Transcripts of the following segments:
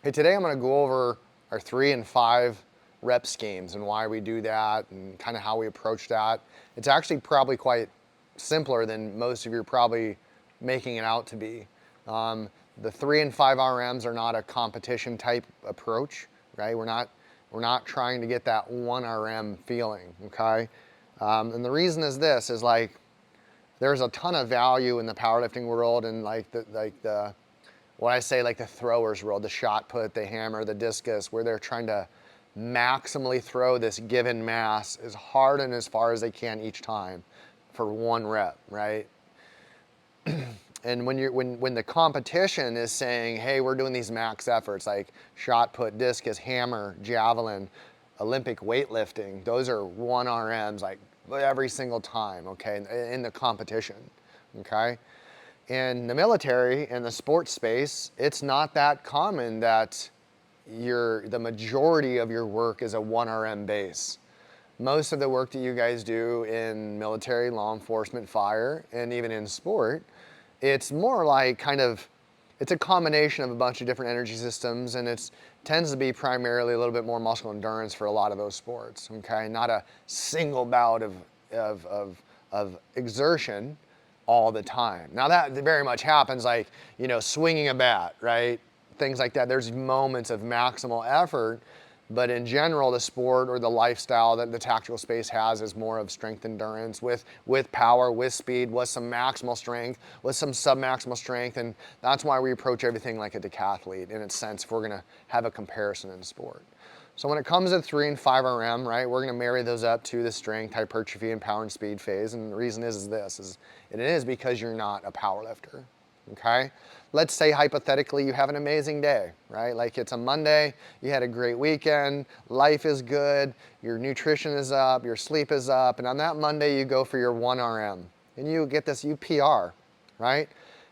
Hey, today I'm going to go over our 3 and 5 rep schemes and why we do that and kind of how we approach that. It's actually probably quite simpler than most of you are probably making it out to be. The 3 and 5 RMs are not a competition type approach, right? We're not trying to get that 1 RM feeling, okay? And the reason is this, is like there's a ton of value in the powerlifting world and like the what I say, like the throwers world, the shot put, the hammer, the discus, where they're trying to maximally throw this given mass as hard and as far as they can each time for 1 rep, right? And when the competition is saying, hey, we're doing these max efforts like shot put, discus, hammer, javelin, Olympic weightlifting, those are 1 RMs like every single time, okay, in the competition, okay? In the military and the sports space, it's not that common that the majority of your work is a 1 RM base. Most of the work that you guys do in military, law enforcement, fire, and even in sport, it's more like it's a combination of a bunch of different energy systems, and it tends to be primarily a little bit more muscle endurance for a lot of those sports, okay? Not a single bout of exertion all the time. Now that very much happens like, you know, swinging a bat, right? Things like that. There's moments of maximal effort, but in general, the sport or the lifestyle that the tactical space has is more of strength endurance with power, with speed, with some maximal strength, with some sub-maximal strength, and that's why we approach everything like a decathlete in its sense if we're gonna have a comparison in sport. So when it comes to 3 and 5 RM, right, we're gonna marry those up to the strength, hypertrophy, and power and speed phase. And the reason is it is because you're not a power lifter, okay? Let's say hypothetically you have an amazing day, right? Like it's a Monday, you had a great weekend, life is good, your nutrition is up, your sleep is up, and on that Monday you go for your 1 RM. And you get this, you PR, right?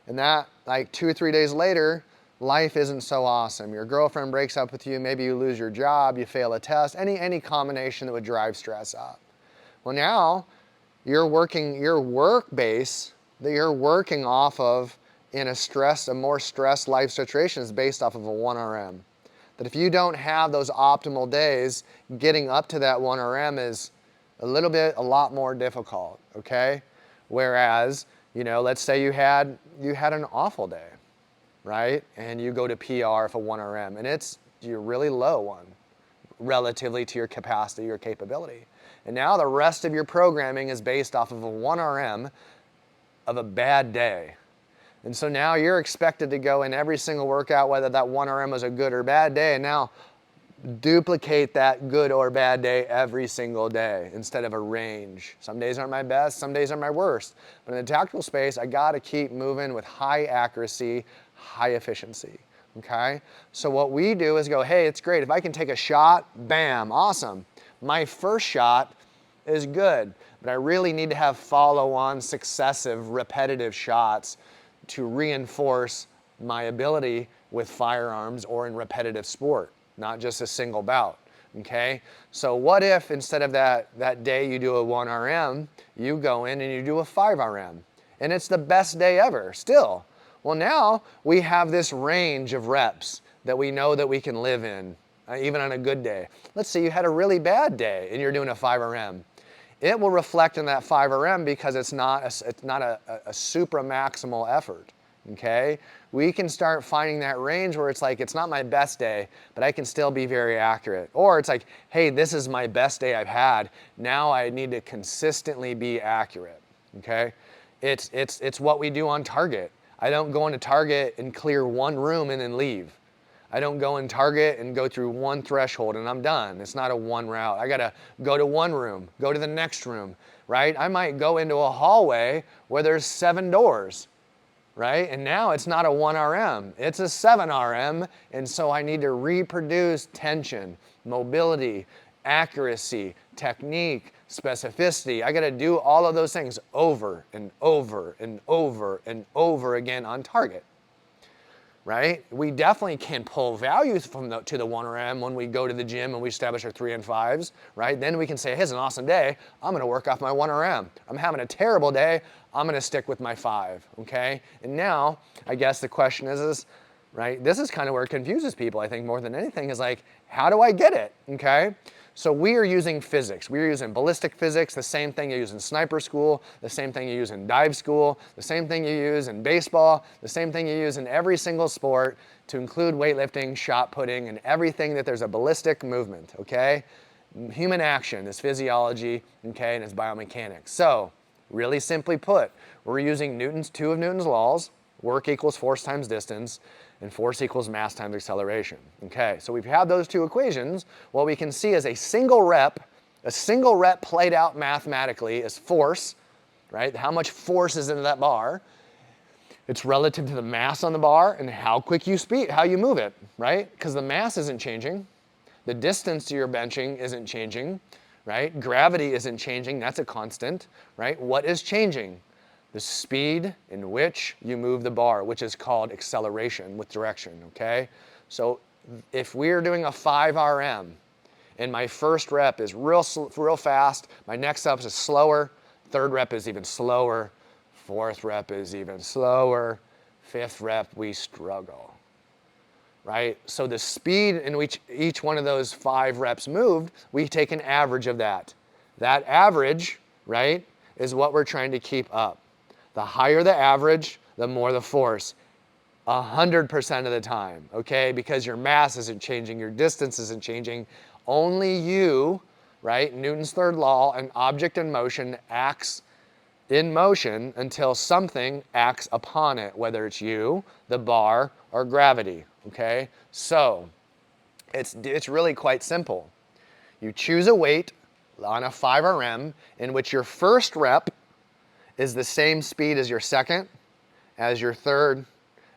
And that, like 2 or 3 days later, life isn't so awesome. Your girlfriend breaks up with you, maybe you lose your job, you fail a test, any combination that would drive stress up. Well, now your work base that you're working off of in a more stressed life situation is based off of a 1 RM. That if you don't have those optimal days, getting up to that 1 RM is a lot more difficult, okay? Whereas, you know, let's say you had an awful day, right? And you go to PR for 1 RM, and you're really low one relatively to your capacity, your capability. And now the rest of your programming is based off of a 1 RM of a bad day. And so now you're expected to go in every single workout, whether that 1 RM was a good or bad day, and now duplicate that good or bad day every single day instead of a range. Some days aren't my best, some days are my worst. But in the tactical space, I gotta keep moving with high accuracy, high efficiency, okay? So what we do is go, hey, it's great. If I can take a shot, bam, awesome. My first shot is good, but I really need to have follow-on, successive, repetitive shots to reinforce my ability with firearms or in repetitive sport, not just a single bout, okay? So what if instead of that day you do a 1 RM, you go in and you do a 5 RM, and it's the best day ever still? Well, now we have this range of reps that we know that we can live in, even on a good day. Let's say you had a really bad day and you're doing a 5 RM. It will reflect in that 5 RM because it's not a supra-maximal effort, okay? We can start finding that range where it's like, it's not my best day, but I can still be very accurate. Or it's like, hey, this is my best day I've had. Now I need to consistently be accurate, okay? It's what we do on target. I don't go into target and clear 1 room and then leave. I don't go in target and go through 1 threshold and I'm done. It's not a 1 route. I gotta go to 1 room, go to the next room, right? I might go into a hallway where there's 7 doors, right? And now it's not a 1 RM, it's a 7 RM, and so I need to reproduce tension, mobility, accuracy, technique, specificity. I gotta do all of those things over and over and over and over again on target. Right? We definitely can pull value to the 1 RM when we go to the gym and we establish our 3 and 5s, right? Then we can say, hey, it's an awesome day, I'm gonna work off my 1 RM. I'm having a terrible day, I'm gonna stick with my 5, okay? And now, I guess the question is right? This is kind of where it confuses people, I think, more than anything, is like, how do I get it, okay? So we are using physics. We are using ballistic physics, the same thing you use in sniper school, the same thing you use in dive school, the same thing you use in baseball, the same thing you use in every single sport, to include weightlifting, shot putting, and everything that there's a ballistic movement, okay? Human action is physiology, okay, and it's biomechanics. So, really simply put, we're using two of Newton's laws, work equals force times distance, and force equals mass times acceleration. Okay, so we've had those two equations. What we can see is a single rep played out mathematically is force, right? How much force is into that bar. It's relative to the mass on the bar and how quick you how you move it, right? Because the mass isn't changing. The distance to your benching isn't changing, right? Gravity isn't changing, that's a constant, right? What is changing? The speed in which you move the bar, which is called acceleration with direction, okay? So if we're doing a 5 RM and my first rep is real fast, my next up is slower, third rep is even slower, fourth rep is even slower, fifth rep we struggle, right? So the speed in which each one of those 5 reps moved, we take an average of that. That average, right, is what we're trying to keep up. The higher the average, the more the force, 100% of the time, okay? Because your mass isn't changing, your distance isn't changing. Only you, right? Newton's third law, an object in motion acts in motion until something acts upon it, whether it's you, the bar, or gravity, okay? So, it's really quite simple. You choose a weight on a 5 RM in which your first rep is the same speed as your second, as your third,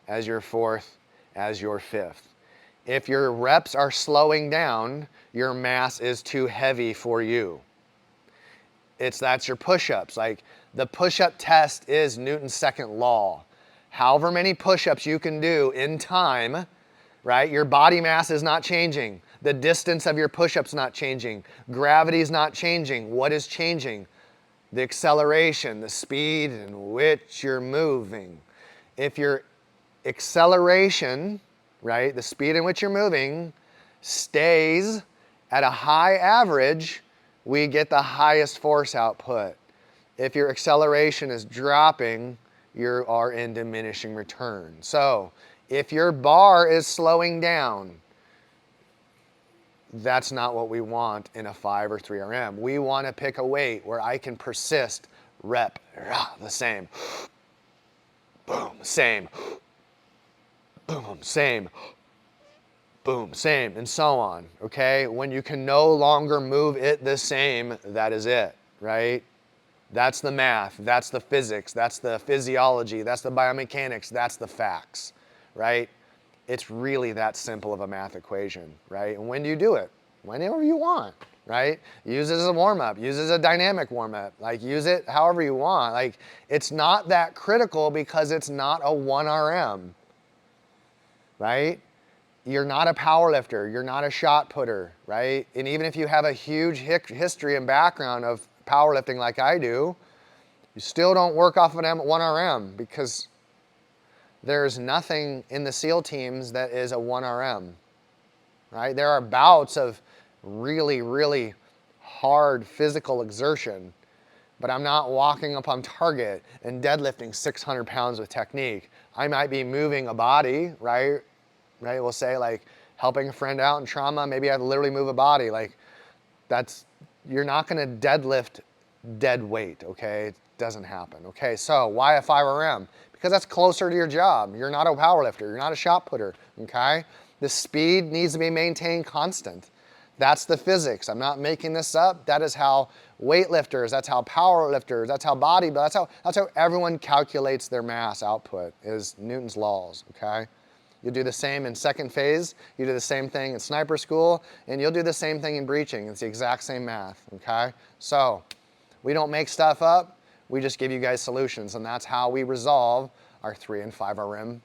as your fourth, as your fifth. If your reps are slowing down, your mass is too heavy for you. That's your push-ups. Like the push-up test is Newton's second law. However many push-ups you can do in time, right? Your body mass is not changing. The distance of your push-ups not changing. Gravity is not changing. What is changing? The acceleration, the speed in which you're moving. If your acceleration, right, the speed in which you're moving, stays at a high average, we get the highest force output. If your acceleration is dropping, you are in diminishing return. So, if your bar is slowing down, that's not what we want in a 5 or 3 RM. We want to pick a weight where I can persist, rep, the same, boom, same, boom, same, boom, same, and so on, okay? When you can no longer move it the same, that is it, right? That's the math, that's the physics, that's the physiology, that's the biomechanics, that's the facts, right? It's really that simple of a math equation, right? And when do you do it? Whenever you want, right? Use it as a warm-up, use it as a dynamic warm-up, like use it however you want. Like it's not that critical because it's not a 1 RM, right? You're not a power lifter, you're not a shot putter, right? And even if you have a huge history and background of powerlifting like I do, you still don't work off an 1 RM because there's nothing in the SEAL teams that is a 1 RM, right? There are bouts of really, really hard physical exertion, but I'm not walking up on target and deadlifting 600 pounds with technique. I might be moving a body, right? We'll say like helping a friend out in trauma, maybe I literally move a body. Like you're not gonna deadlift dead weight, okay? It doesn't happen, okay? So why a 5 RM? Because that's closer to your job. You're not a power lifter, you're not a shot putter, okay? The speed needs to be maintained constant. That's the physics. I'm not making this up. That is how weightlifters, that's how power lifters, that's how that's how everyone calculates their mass output, is Newton's laws, okay? You'll do the same in second phase, you do the same thing in sniper school, and you'll do the same thing in breaching. It's the exact same math, okay? So, we don't make stuff up, we just give you guys solutions, and that's how we resolve our 3 and 5 RM